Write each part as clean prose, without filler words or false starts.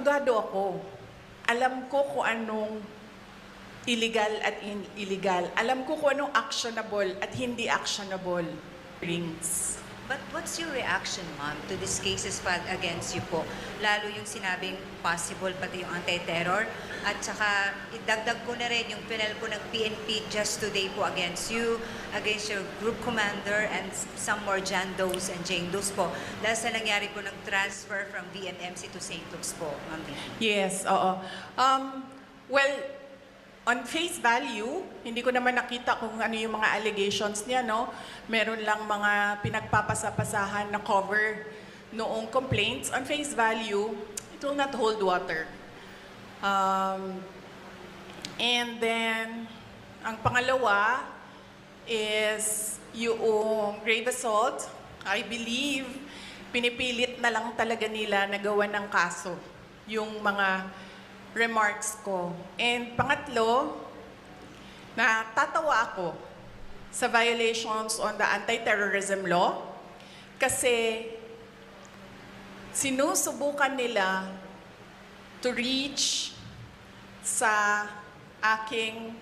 Abogado ako. Alam ko kung anong illegal at illegal. Alam ko kung anong actionable at hindi actionable. Rings. But what's your reaction, ma'am, to these cases filed against you po? Lalo yung sinabing possible pati yung anti-terror. At saka, idagdag ko na rin yung pinal po ng PNP just today po against you, against your group commander, and some more John Does and Jane Does po. Dahil sa nangyari po ng transfer from VMMC to St. Luke's po, ma'am. Yes, oo. Well, on face value, hindi ko naman nakita kung ano yung mga allegations niya, no? Meron lang mga pinagpapasapasahan na cover noong complaints. On face value, it will not hold water. And then, ang pangalawa is yung grave assault. I believe, pinipilit na lang talaga nila na gawa ng kaso yung mga remarks ko. And pangatlo, natatawa ako sa violations on the anti-terrorism law kasi sinusubukan nila to reach sa aking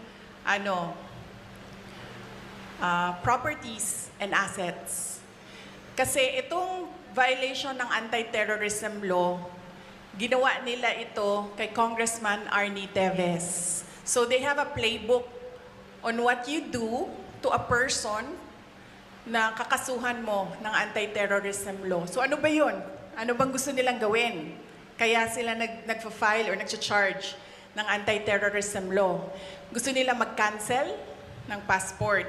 properties and assets. Kasi itong violation ng anti-terrorism law, ginawa nila ito kay Congressman Arnie Teves. So they have a playbook on what you do to a person na kakasuhan mo ng anti-terrorism law. So ano ba yun? Ano bang gusto nilang gawin? Kaya sila nagfa-file or nagcha-charge ng anti-terrorism law. Gusto nila mag-cancel ng passport.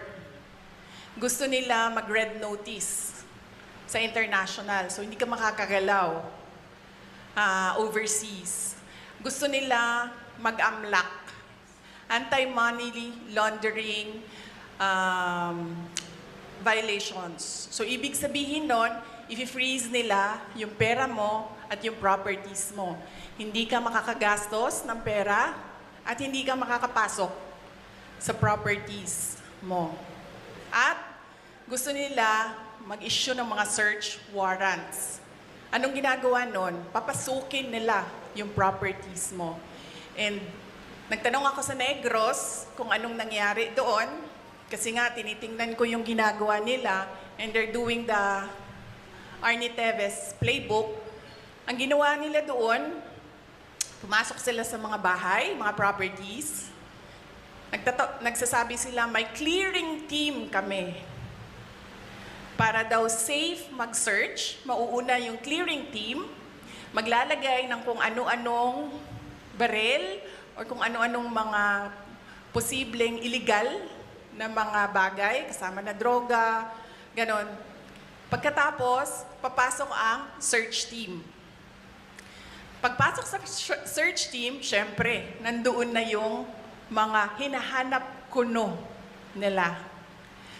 Gusto nila mag-red notice sa international. So hindi ka makakagalaw overseas. Gusto nila mag-amlak, anti-money laundering violations. So, ibig sabihin nun, i-freeze nila yung pera mo at yung properties mo. Hindi ka makakagastos ng pera at hindi ka makakapasok sa properties mo. At gusto nila mag-issue ng mga search warrants. Anong ginagawa nun? Papasukin nila yung properties mo. And nagtanong ako sa Negros kung anong nangyari doon. Kasi nga, tinitingnan ko yung ginagawa nila and they're doing the Arnie Teves playbook. Ang ginawa nila doon, pumasok sila sa mga bahay, mga properties. Nagsasabi sila, may clearing team kami. Para daw safe mag-search, mauuna yung clearing team, maglalagay ng kung ano-anong baril or kung ano-anong mga posibleng illegal na mga bagay, kasama na droga, ganon. Pagkatapos, papasok ang search team. Pagpasok sa search team, syempre, nandoon na yung mga hinahanap kuno nila.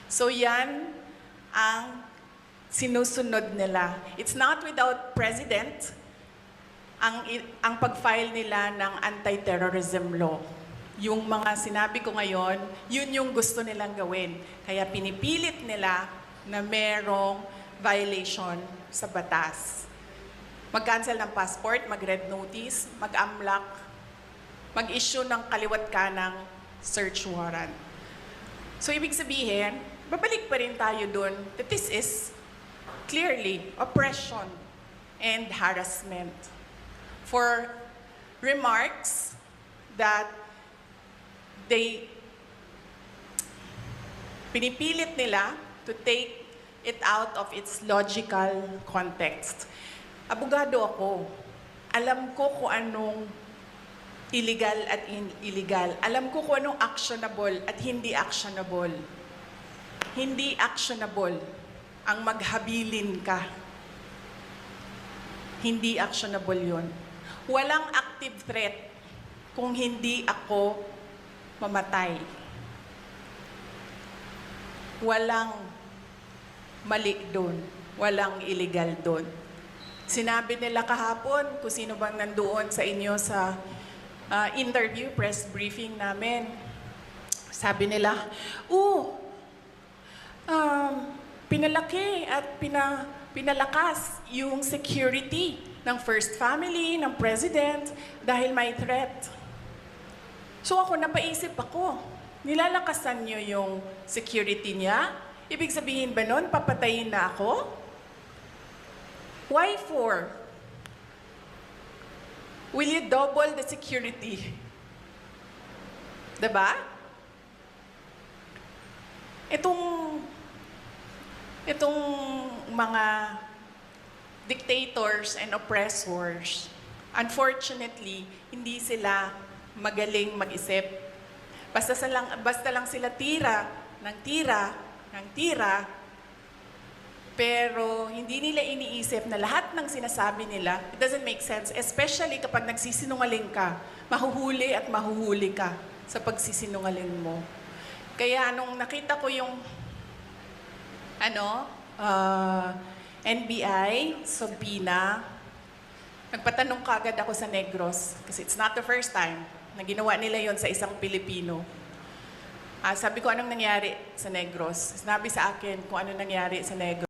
So yan ang sinusunod nila. It's not without precedent ang pag-file nila ng anti-terrorism law. Yung mga sinabi ko ngayon, yun yung gusto nilang gawin. Kaya pinipilit nila na merong violation sa batas. Mag-cancel ng passport, mag-red notice, mag-amlak, mag-issue ng kaliwat kanang search warrant. So ibig sabihin, babalik pa rin tayo dun that this is clearly oppression and harassment for remarks that pinipilit nila to take it out of its logical context. Abogado ako. Alam ko kung anong illegal at illegal. Alam ko kung anong actionable at hindi actionable. Hindi actionable ang maghabilin ka. Hindi actionable yun. Walang active threat kung hindi ako mamatay. Walang mali doon. Walang illegal doon. Sinabi nila kahapon kung sino bang nandoon sa inyo sa interview, press briefing namin. Sabi nila, pinalaki at pinalakas yung security ng first family, ng president, dahil may threat. So ako, napaisip ako, nilalakasan niyo yung security niya? Ibig sabihin ba nun, papatayin na ako? Why for? Will you double the security? Diba? Itong mga dictators and oppressors, unfortunately, hindi sila magaling mag-isip. Basta lang sila tira, pero hindi nila iniisip na lahat ng sinasabi nila, it doesn't make sense. Especially kapag nagsisinungaling ka, mahuhuli at mahuhuli ka sa pagsisinungaling mo. Kaya nung nakita ko yung NBI, subpoena, nagpatanong kagad ako sa Negros kasi it's not the first time na ginawa nila yon sa isang Pilipino. Sabi ko, anong nangyari sa Negros? Sinabi sa akin kung ano nangyari sa Negros.